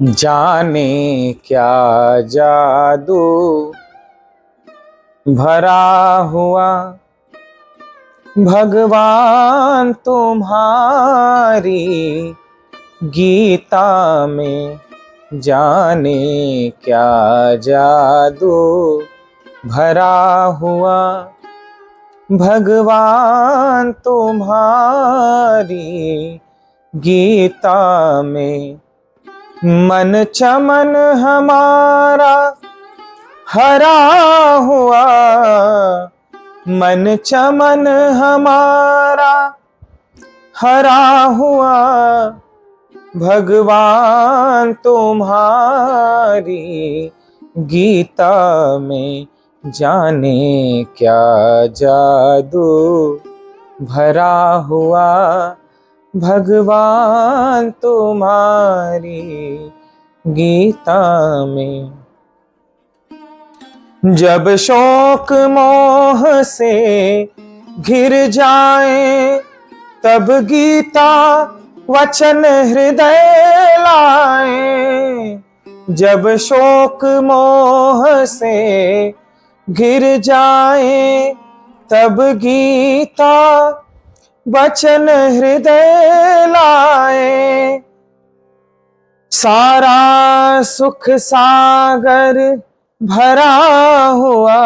जाने क्या जादू भरा हुआ भगवान तुम्हारी गीता में। जाने क्या जादू भरा हुआ भगवान तुम्हारी गीता में। मन चमन हमारा हरा हुआ, मन चमन हमारा हरा हुआ भगवान तुम्हारी गीता में। जाने क्या जादू भरा हुआ भगवान तुम्हारी गीता में। जब शोक मोह से घिर जाए तब गीता वचन हृदय लाए। जब शोक मोह से घिर जाए तब गीता वचन हृदय लाए। सारा सुख सागर भरा हुआ,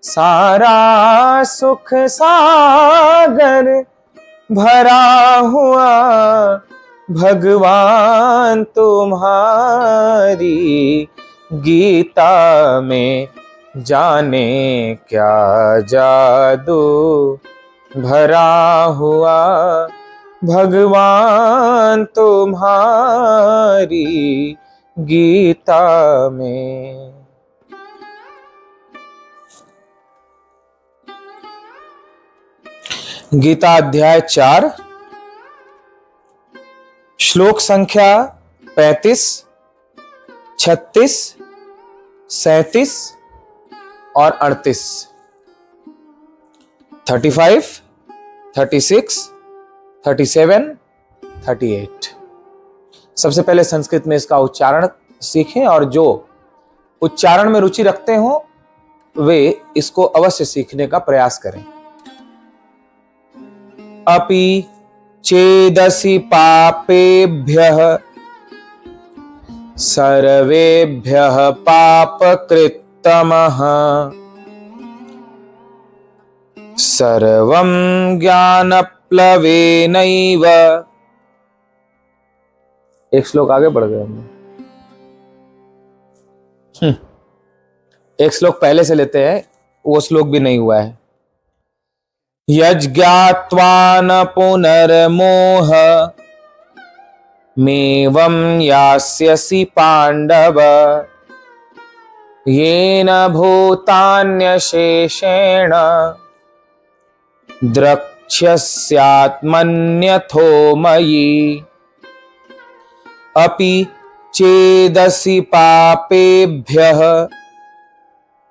सारा सुख सागर भरा हुआ भगवान तुम्हारी गीता में। जाने क्या जादू भरा हुआ भगवान तुम्हारी गीता में। गीता अध्याय 4 श्लोक संख्या 35, 36, 37 और 38। 35, 36, 37, 38। सबसे पहले संस्कृत में इसका उच्चारण सीखें और जो उच्चारण में रुचि रखते हो वे इसको अवश्य सीखने का प्रयास करें। अपि चेदसि पापेभ्यः सर्वेभ्यः पापकृत्तमः सर्वं ज्ञानप्लवेनैव। एक श्लोक आगे बढ़ गए हम। एक श्लोक पहले से लेते हैं, वो श्लोक भी नहीं हुआ है। यज्ञात्वा न पुनर्मोह मेवं यास्यसि पांडव येन भूतान्यशेषेण द्रक्ष्यस्यात्मन्यथो मयि। अपि चेदसि पापेभ्यः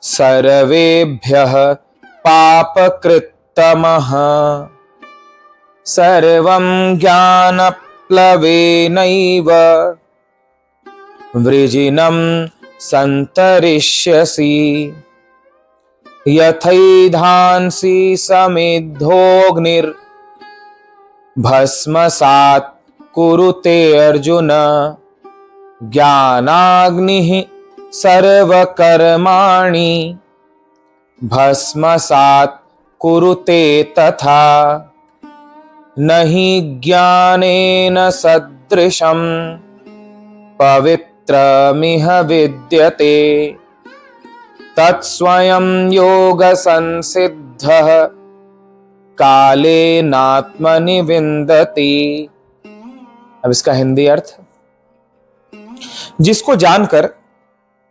सर्वेभ्यः पापकृत्तमः सर्वं ज्ञानप्लवेनैव वृजिनं सन्तरिष्यसि। यथैधांसि समिद्धोऽग्निर्भस्मसात् कुरुते अर्जुन ज्ञानाग्निः सर्वकर्माणि भस्मसात् कुरुते तथा। नहि ज्ञानेन सदृशं पवित्रमिह विद्यते तत्स्वयं योगसंसिद्धः कालेनात्मनि विन्दति। अब इसका हिंदी अर्थ, जिसको जानकर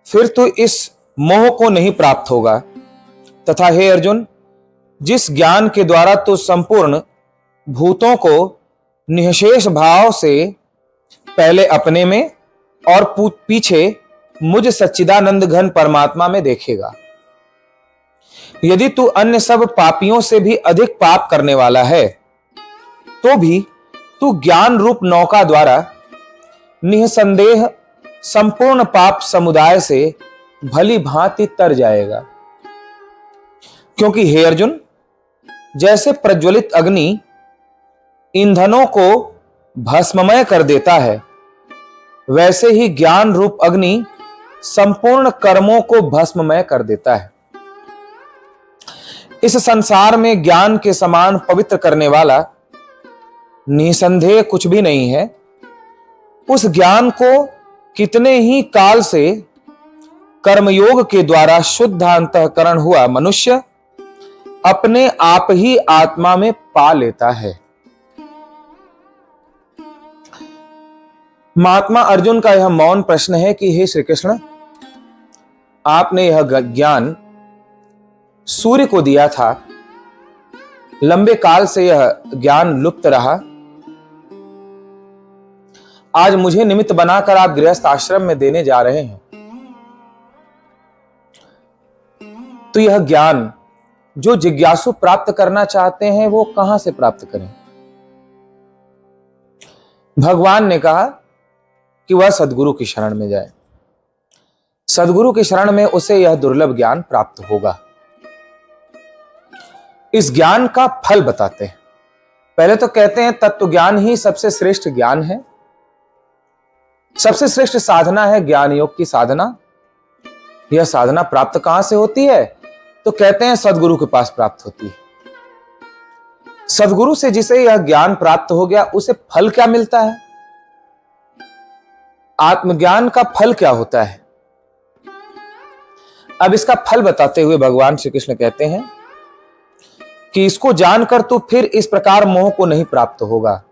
फिर तो इस मोह को नहीं प्राप्त होगा, तथा हे अर्जुन, जिस ज्ञान के द्वारा तू संपूर्ण भूतों को निःशेष भाव से पहले अपने में और पीछे मुझ सच्चिदानंद घन परमात्मा में देखेगा। यदि तू अन्य सब पापियों से भी अधिक पाप करने वाला है तो भी तू ज्ञान रूप नौका द्वारा निसंदेह संपूर्ण पाप समुदाय से भली भांति तर जाएगा। क्योंकि हे अर्जुन, जैसे प्रज्वलित अग्नि ईंधनों को भस्ममय कर देता है, वैसे ही ज्ञान रूप अग्नि संपूर्ण कर्मों को भस्ममय कर देता है। इस संसार में ज्ञान के समान पवित्र करने वाला निसंदेह कुछ भी नहीं है। उस ज्ञान को कितने ही काल से कर्मयोग के द्वारा शुद्ध अंतःकरण हुआ मनुष्य अपने आप ही आत्मा में पा लेता है। महात्मा अर्जुन का यह मौन प्रश्न है कि हे श्री कृष्ण, आपने यह ज्ञान सूर्य को दिया था, लंबे काल से यह ज्ञान लुप्त रहा, आज मुझे निमित्त बनाकर आप गृहस्थ आश्रम में देने जा रहे हैं, तो यह ज्ञान जो जिज्ञासु प्राप्त करना चाहते हैं वो कहां से प्राप्त करें? भगवान ने कहा कि वह सद्गुरु की शरण में जाए। सद्गुरु की शरण में उसे यह दुर्लभ ज्ञान प्राप्त होगा। इस ज्ञान का फल बताते हैं। पहले तो कहते हैं तत्व ज्ञान ही सबसे श्रेष्ठ ज्ञान है, सबसे श्रेष्ठ साधना है ज्ञान योग की साधना। यह साधना प्राप्त कहां से होती है? तो कहते हैं सद्गुरु के पास प्राप्त होती है। सद्गुरु से जिसे यह ज्ञान प्राप्त हो गया उसे फल क्या मिलता है? आत्मज्ञान का फल क्या होता है? अब इसका फल बताते हुए भगवान श्री कृष्ण कहते हैं कि इसको जानकर तू फिर इस प्रकार मोह को नहीं प्राप्त होगा।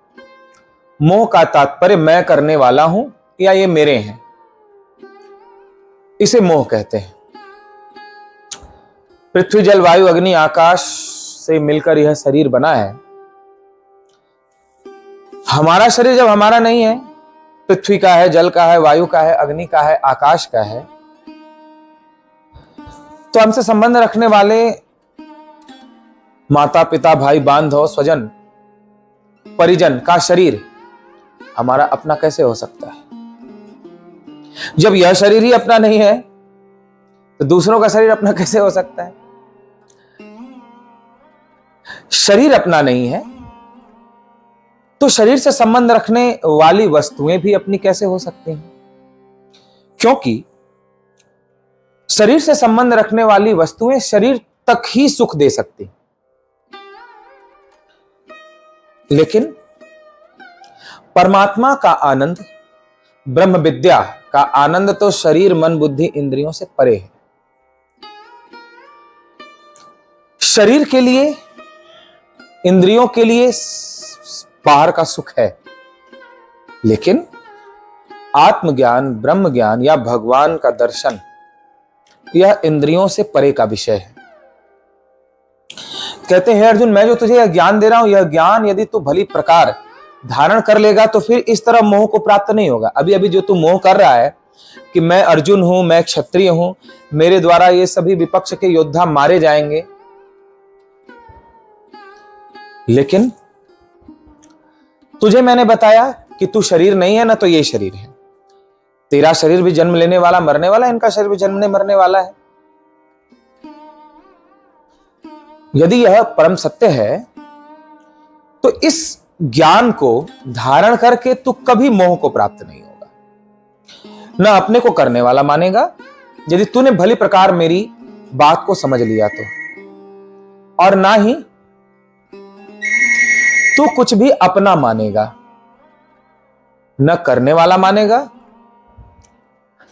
मोह का तात्पर्य मैं करने वाला हूं या ये मेरे हैं, इसे मोह कहते हैं। पृथ्वी जल वायु अग्नि आकाश से मिलकर यह शरीर बना है। हमारा शरीर जब हमारा नहीं है, पृथ्वी का है, जल का है, वायु का है, अग्नि का है, आकाश का है, तो हमसे संबंध रखने वाले माता पिता भाई बांधव स्वजन परिजन का शरीर हमारा अपना कैसे हो सकता है? जब यह शरीर ही अपना नहीं है तो दूसरों का शरीर अपना कैसे हो सकता है? शरीर अपना नहीं है तो शरीर से संबंध रखने वाली वस्तुएं भी अपनी कैसे हो सकती हैं? क्योंकि शरीर से संबंध रखने वाली वस्तुएं शरीर तक ही सुख दे सकती, लेकिन परमात्मा का आनंद, ब्रह्म विद्या का आनंद तो शरीर मन बुद्धि इंद्रियों से परे है। शरीर के लिए, इंद्रियों के लिए बाहर का सुख है, लेकिन आत्मज्ञान, ब्रह्म ज्ञान या भगवान का दर्शन यह इंद्रियों से परे का विषय है। कहते हैं अर्जुन, मैं जो तुझे यह ज्ञान दे रहा हूं, यह ज्ञान यदि तू भली प्रकार धारण कर लेगा तो फिर इस तरह मोह को प्राप्त नहीं होगा। अभी अभी जो तू मोह कर रहा है कि मैं अर्जुन हूं, मैं क्षत्रिय हूं, मेरे द्वारा ये सभी विपक्ष के योद्धा मारे जाएंगे, लेकिन तुझे मैंने बताया कि तू शरीर नहीं है ना, तो ये शरीर है। तेरा शरीर भी जन्म लेने वाला मरने वाला, इनका शरीर भी जन्मने मरने वाला है। यदि यह परम सत्य है तो इस ज्ञान को धारण करके तू कभी मोह को प्राप्त नहीं होगा। न अपने को करने वाला मानेगा यदि तूने भली प्रकार मेरी बात को समझ लिया तो, और ना ही तू कुछ भी अपना मानेगा, न करने वाला मानेगा,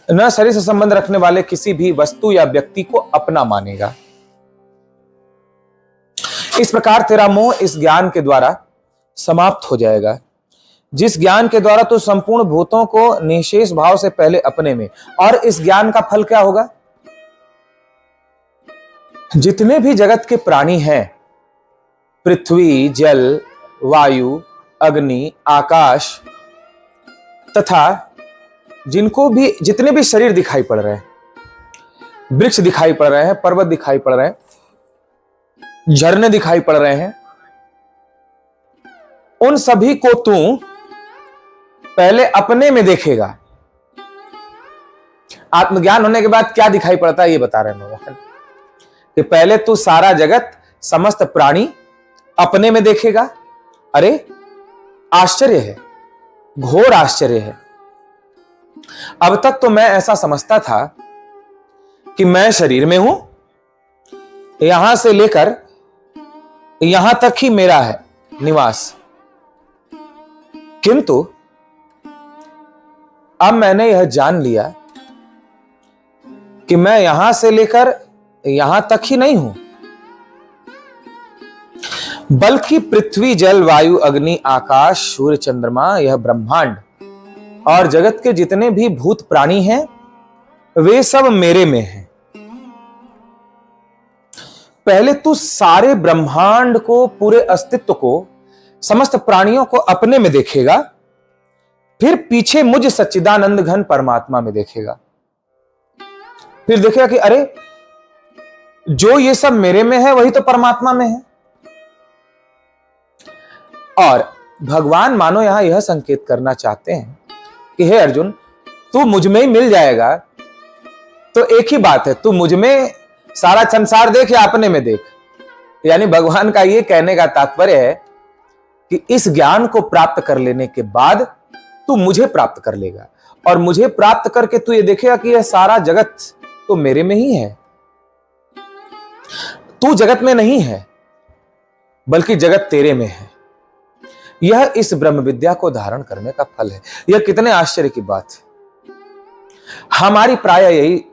न शरीर से संबंध रखने वाले किसी भी वस्तु या व्यक्ति को अपना मानेगा। इस प्रकार तेरा मोह इस ज्ञान के द्वारा समाप्त हो जाएगा, जिस ज्ञान के द्वारा तू संपूर्ण भूतों को निशेष भाव से पहले अपने में। और इस ज्ञान का फल क्या होगा? जितने भी जगत के प्राणी हैं, पृथ्वी, जल, वायु, अग्नि, आकाश तथा जिनको भी, जितने भी शरीर दिखाई पड़ रहे हैं, वृक्ष दिखाई पड़ रहे हैं, पर्वत दिखाई पड़ रहे हैं, झरने दिखाई पड़ रहे हैं, उन सभी को तू पहले अपने में देखेगा। आत्मज्ञान होने के बाद क्या दिखाई पड़ता है ये बता रहे हैं भगवान कि पहले तू सारा जगत, समस्त प्राणी अपने में देखेगा। अरे आश्चर्य है, घोर आश्चर्य है। अब तक तो मैं ऐसा समझता था कि मैं शरीर में हूं, यहां से लेकर यहां तक ही मेरा है निवास, किंतु अब मैंने यह जान लिया कि मैं यहां से लेकर यहां तक ही नहीं हूं, बल्कि पृथ्वी, जल, वायु, अग्नि, आकाश, सूर्य, चंद्रमा, यह ब्रह्मांड और जगत के जितने भी भूत प्राणी हैं वे सब मेरे में हैं। पहले तू सारे ब्रह्मांड को, पूरे अस्तित्व को, समस्त प्राणियों को अपने में देखेगा, फिर पीछे मुझ सच्चिदानंद घन परमात्मा में देखेगा। फिर देखेगा कि अरे जो ये सब मेरे में है वही तो परमात्मा में है। और भगवान मानो यहां यह संकेत करना चाहते हैं कि हे अर्जुन, तू मुझ में ही मिल जाएगा तो एक ही बात है, तू मुझ में सारा संसार देख या अपने में देख। यानी भगवान का यह कहने का तात्पर्य है कि इस ज्ञान को प्राप्त कर लेने के बाद तू मुझे प्राप्त कर लेगा, और मुझे प्राप्त करके तू ये देखेगा कि यह सारा जगत तो मेरे में ही है। तू जगत में नहीं है बल्कि जगत तेरे में है। यह इस ब्रह्म विद्या को धारण करने का फल है। यह कितने आश्चर्य की बात है। हमारी प्राय यही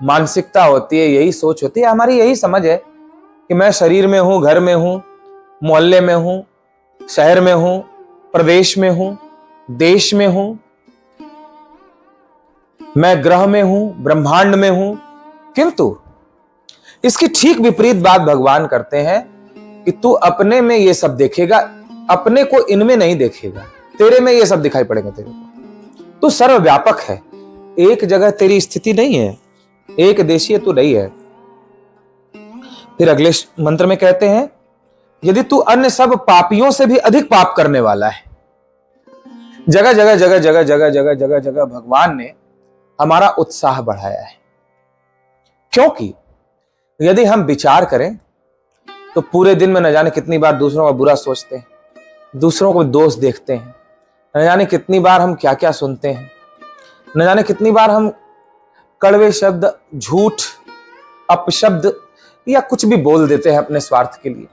मानसिकता होती है, यही सोच होती है, हमारी यही समझ है कि मैं शरीर में हूं, घर में हूं, मोहल्ले में हूं, शहर में हूं, प्रदेश में हूं, देश में हूं, मैं ग्रह में हूं, ब्रह्मांड में हूं। किंतु इसकी ठीक विपरीत बात भगवान करते हैं कि तू अपने में ये सब देखेगा, अपने को इनमें नहीं देखेगा, तेरे में ये सब दिखाई पड़ेगा। तेरे को तू सर्वव्यापक है, एक जगह तेरी स्थिति नहीं है, एक देशीय तू नहीं है। फिर अगले मंत्र में कहते हैं, यदि तू अन्य सब पापियों से भी अधिक पाप करने वाला है। जगह जगह जगह जगह जगह जगह जगह जगह भगवान ने हमारा उत्साह बढ़ाया है, क्योंकि यदि हम विचार करें तो पूरे दिन में न जाने कितनी बार दूसरों का बुरा सोचते हैं, दूसरों को दोष देखते हैं, न जाने कितनी बार हम क्या क्या सुनते हैं, न जाने कितनी बार हम कड़वे शब्द, झूठ, अपशब्द या कुछ भी बोल देते हैं अपने स्वार्थ के लिए।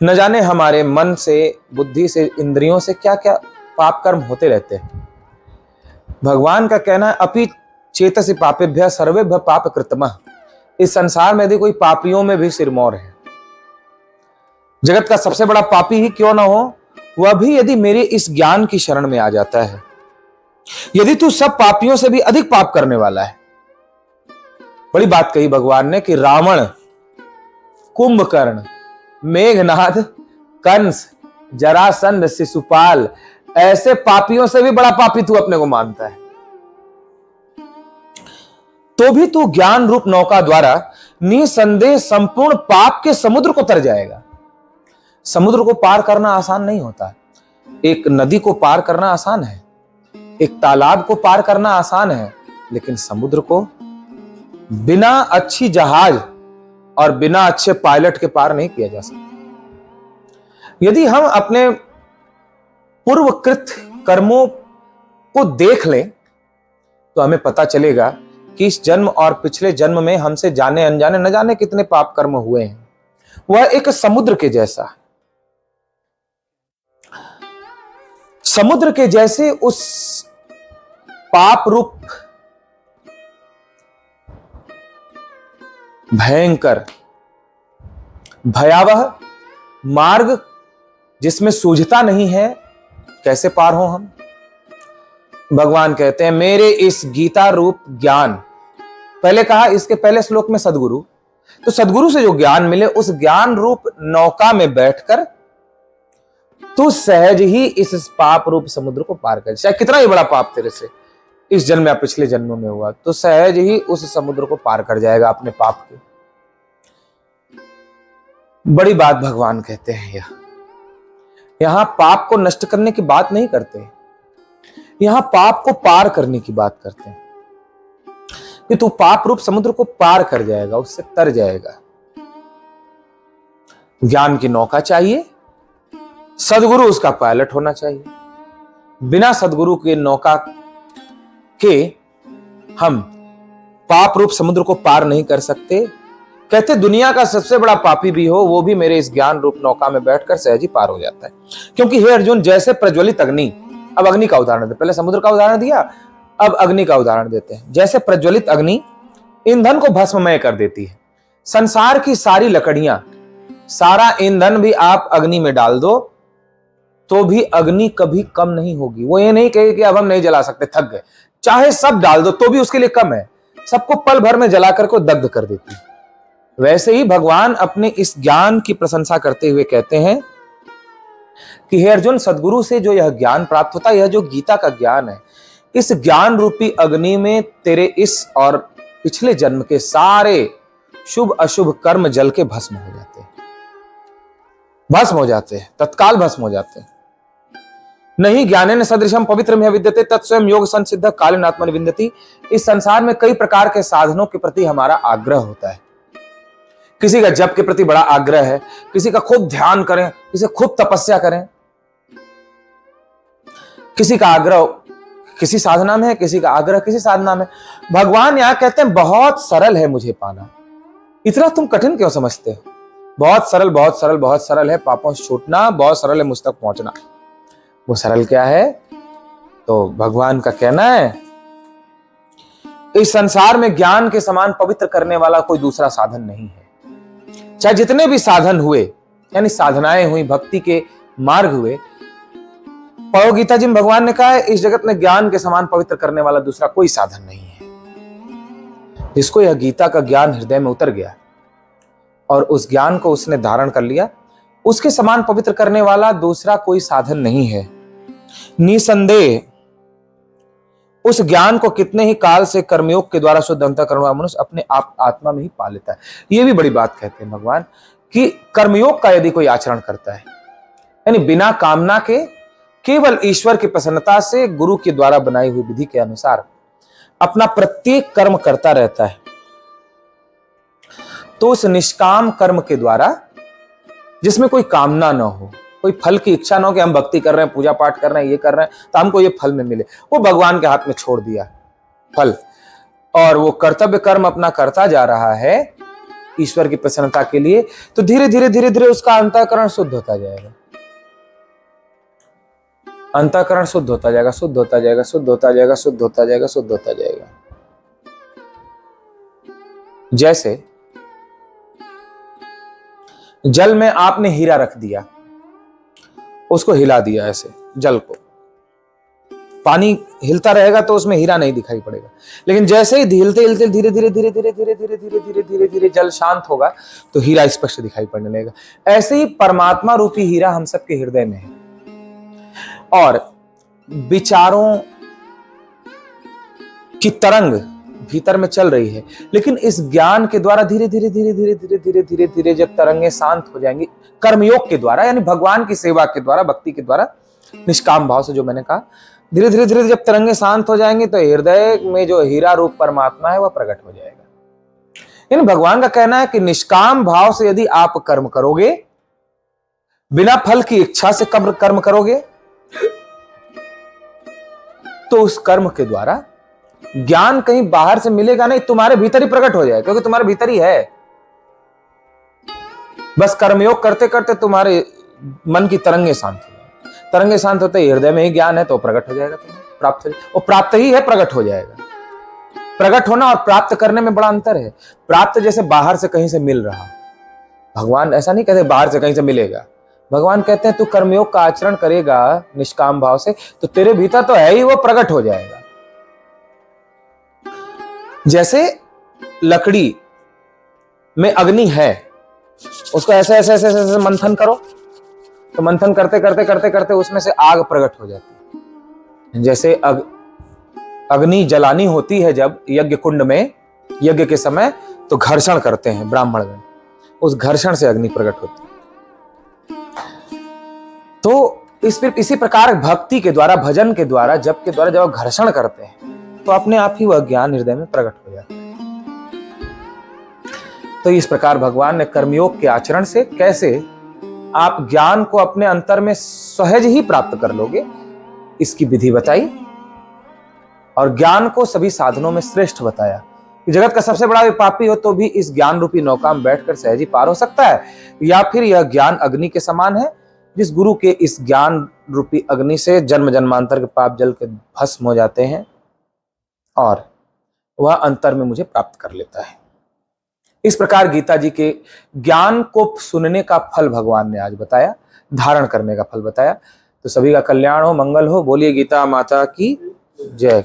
न जाने हमारे मन से, बुद्धि से, इंद्रियों से क्या क्या पाप कर्म होते रहते हैं। भगवान का कहना है, अपि चेतसि पापेभ्यः सर्वेभ्यः पाप कृतमः। इस संसार में यदि कोई पापियों में भी सिरमौर है, जगत का सबसे बड़ा पापी ही क्यों ना हो, वह भी यदि मेरे इस ज्ञान की शरण में आ जाता है। यदि तू सब पापियों से भी अधिक पाप करने वाला है। बड़ी बात कही भगवान ने कि रावण, कुंभकर्ण, मेघनाद, कंस, जरासंध, शिशुपाल, ऐसे पापियों से भी बड़ा पापी तू अपने को मानता है, तो भी तू ज्ञान रूप नौका द्वारा निसंदेह संपूर्ण पाप के समुद्र को तर जाएगा। समुद्र को पार करना आसान नहीं होता। एक नदी को पार करना आसान है, एक तालाब को पार करना आसान है, लेकिन समुद्र को बिना अच्छी जहाज और बिना अच्छे पायलट के पार नहीं किया जा सकता। यदि हम अपने पूर्वकृत कर्मों को देख लें तो हमें पता चलेगा कि इस जन्म और पिछले जन्म में हमसे जाने अनजाने न जाने कितने पाप कर्म हुए हैं। वह एक समुद्र के जैसा, समुद्र के जैसे उस पाप रूप भयंकर भयावह मार्ग जिसमें सूझता नहीं है, कैसे पार हो हम। भगवान कहते हैं, मेरे इस गीता रूप ज्ञान, पहले कहा इसके पहले श्लोक में सदगुरु, तो सदगुरु से जो ज्ञान मिले उस ज्ञान रूप नौका में बैठकर तू सहज ही इस पाप रूप समुद्र को पार कर। चाहे कितना ही बड़ा पाप तेरे से इस जन्म या पिछले जन्म में हुआ, तो सहज ही उस समुद्र को पार कर जाएगा अपने पाप के। बड़ी बात भगवान कहते हैं। यहां पाप को नष्ट करने की बात नहीं करते, यहां पाप को पार करने की बात करते हैं कि तू पाप रूप समुद्र को पार कर जाएगा, उससे तर जाएगा। ज्ञान की नौका चाहिए, सदगुरु उसका पायलट होना चाहिए। बिना सदगुरु के नौका के हम पाप रूप समुद्र को पार नहीं कर सकते। कहते दुनिया का सबसे बड़ा पापी भी हो वो भी मेरे इस ज्ञान रूप नौका में बैठकर सहज ही पार हो जाता है। क्योंकि हे अर्जुन, जैसे प्रज्वलित अग्नि, अब अग्नि का उदाहरण दे, पहले समुद्र का उदाहरण दिया, अब अग्नि का उदाहरण देते हैं। जैसे प्रज्वलित अग्नि ईंधन को भस्ममय कर देती है, संसार की सारी लकड़ियां, सारा ईंधन भी आप अग्नि में डाल दो तो भी अग्नि कभी कम नहीं होगी। वो ये नहीं कहे कि अब हम नहीं जला सकते, थक गए, चाहे सब डाल दो तो भी उसके लिए कम है, सबको पल भर में जलाकर को दग्ध कर देती है। वैसे ही भगवान अपने इस ज्ञान की प्रशंसा करते हुए कहते हैं कि हे अर्जुन, सदगुरु से जो यह ज्ञान प्राप्त होता है, यह जो गीता का ज्ञान है, इस ज्ञान रूपी अग्नि में तेरे इस और पिछले जन्म के सारे शुभ अशुभ कर्म जल के भस्म हो जाते हैं, भस्म हो जाते हैं, तत्काल भस्म हो जाते हैं। नहीं ज्ञानेन सदृशम पवित्रम विद्यते तत्स्वयं योग संसिद्ध कालेन आत्मनि विन्दति। इस संसार में कई प्रकार के साधनों के प्रति हमारा आग्रह होता है। किसी का जप के प्रति बड़ा आग्रह है, किसी का खूब ध्यान करें, किसी खूब तपस्या करें, किसी का आग्रह किसी साधना में है, किसी का आग्रह किसी साधना में। भगवान यहां कहते हैं बहुत सरल है मुझे पाना, इतना तुम कठिन क्यों समझते हो? बहुत सरल, बहुत सरल, बहुत सरल है पापों से छूटना, बहुत सरल है मुझ तक पहुंचना। वो सरल क्या है? तो भगवान का कहना है इस संसार में ज्ञान के समान पवित्र करने वाला कोई दूसरा साधन नहीं है। चाहे जितने भी साधन हुए, यानी साधनाएं हुई, भक्ति के मार्ग हुए, पढ़ो गीता जी में भगवान ने कहा है इस जगत में ज्ञान के समान पवित्र करने वाला दूसरा कोई साधन नहीं है। जिसको यह गीता का ज्ञान हृदय में उतर गया और उस ज्ञान को उसने धारण कर लिया, उसके समान पवित्र करने वाला दूसरा कोई साधन नहीं है। निसंदेह उस ज्ञान को कितने ही काल से कर्मयोग के द्वारा शुद्ध अंतःकरण वाला मनुष्य अपने आप आत्मा में ही पा लेता है। ये भी बड़ी बात कहते हैं भगवान कि कर्मयोग का यदि कोई आचरण करता है, यानी बिना कामना के केवल ईश्वर की प्रसन्नता से गुरु के द्वारा बनाई हुई विधि के अनुसार अपना प्रत्येक कर्म करता रहता है, तो उस निष्काम कर्म के द्वारा जिसमें कोई कामना न हो, कोई फल की इच्छा न हो कि हम भक्ति कर रहे हैं, पूजा पाठ कर रहे हैं, ये कर रहे हैं तो हमको ये फल में मिले, वो भगवान के हाथ में छोड़ दिया फल, और वो कर्तव्य कर्म अपना करता जा रहा है ईश्वर की प्रसन्नता के लिए, तो धीरे धीरे धीरे धीरे उसका अंतःकरण शुद्ध होता जाएगा, अंतःकरण शुद्ध होता जाएगा, शुद्ध होता जाएगा, शुद्ध होता जाएगा, शुद्ध होता जाएगा, शुद्ध होता जाएगा। जैसे जल में आपने हीरा रख दिया, उसको हिला दिया, ऐसे जल को, पानी हिलता रहेगा तो उसमें हीरा नहीं दिखाई पड़ेगा, लेकिन जैसे ही हिलते हिलते धीरे धीरे धीरे धीरे धीरे धीरे धीरे धीरे धीरे धीरे जल शांत होगा तो हीरा स्पष्ट दिखाई पड़ने लगेगा। ऐसे ही परमात्मा रूपी हीरा हम सबके हृदय में है और विचारों की तरंग भीतर में चल रही है, लेकिन इस ज्ञान के द्वारा धीरे धीरे धीरे धीरे धीरे धीरे धीरे धीरे जब तरंगें शांत हो जाएंगी, कर्मयोग के द्वारा यानी भगवान की सेवा के द्वारा, भक्ति के द्वारा, निष्काम भाव से, जो मैंने कहा, धीरे धीरे धीरे जब तरंगें शांत हो जाएंगी तो हृदय में जो हीरा रूप परमात्मा है वह प्रकट हो जाएगा। यानी भगवान का कहना है कि निष्काम भाव से यदि आप कर्म करोगे, बिना फल की इच्छा से कर्म करोगे, तो उस कर्म के द्वारा ज्ञान कहीं बाहर से मिलेगा नहीं, तुम्हारे भीतर ही प्रकट हो जाएगा, क्योंकि तुम्हारे भीतर ही है। बस कर्मयोग करते करते तुम्हारे मन की तरंगे शांत हो जाएगी, तरंगे शांत होते ही हृदय में ही ज्ञान है तो प्रकट हो जाएगा, तुम्हें प्राप्त हो जाएगा। वो प्राप्त ही है, प्रकट हो जाएगा। प्रकट होना और प्राप्त करने में बड़ा अंतर है। प्राप्त जैसे बाहर से कहीं से मिल रहा, भगवान ऐसा नहीं कहते बाहर से कहीं से मिलेगा। भगवान कहते हैं तू कर्मयोग का आचरण करेगा निष्काम भाव से तो तेरे भीतर तो है ही, वो प्रकट हो जाएगा। जैसे लकड़ी में अग्नि है, उसको ऐसे ऐसे ऐसे ऐसे मंथन करो तो मंथन करते करते करते करते उसमें से आग प्रकट हो जाती है। जैसे अग्नि जलानी होती है जब यज्ञ कुंड में, यज्ञ के समय, तो घर्षण करते हैं ब्राह्मणगण, उस घर्षण से अग्नि प्रकट होती है। तो इसी प्रकार भक्ति के द्वारा, भजन के द्वारा, जप के द्वारा जब घर्षण करते हैं तो अपने आप ही वह ज्ञान हृदय में प्रकट हो जाता है। तो इस प्रकार भगवान ने कर्मयोग के आचरण से कैसे आप ज्ञान को अपने अंतर में सहज ही प्राप्त कर लोगे, इसकी विधि बताई और ज्ञान को सभी साधनों में श्रेष्ठ बताया कि जगत का सबसे बड़ा पापी हो तो भी इस ज्ञान रूपी नौका में बैठकर सहज ही पार हो सकता है, या फिर यह ज्ञान अग्नि के समान है जिस गुरु के इस ज्ञान रूपी अग्नि से जन्म जन्मांतर के पाप जल के भस्म हो जाते हैं और वह अंतर में मुझे प्राप्त कर लेता है। इस प्रकार गीता जी के ज्ञान को सुनने का फल भगवान ने आज बताया, धारण करने का फल बताया। तो सभी का कल्याण हो, मंगल हो। बोलिए गीता माता की जय।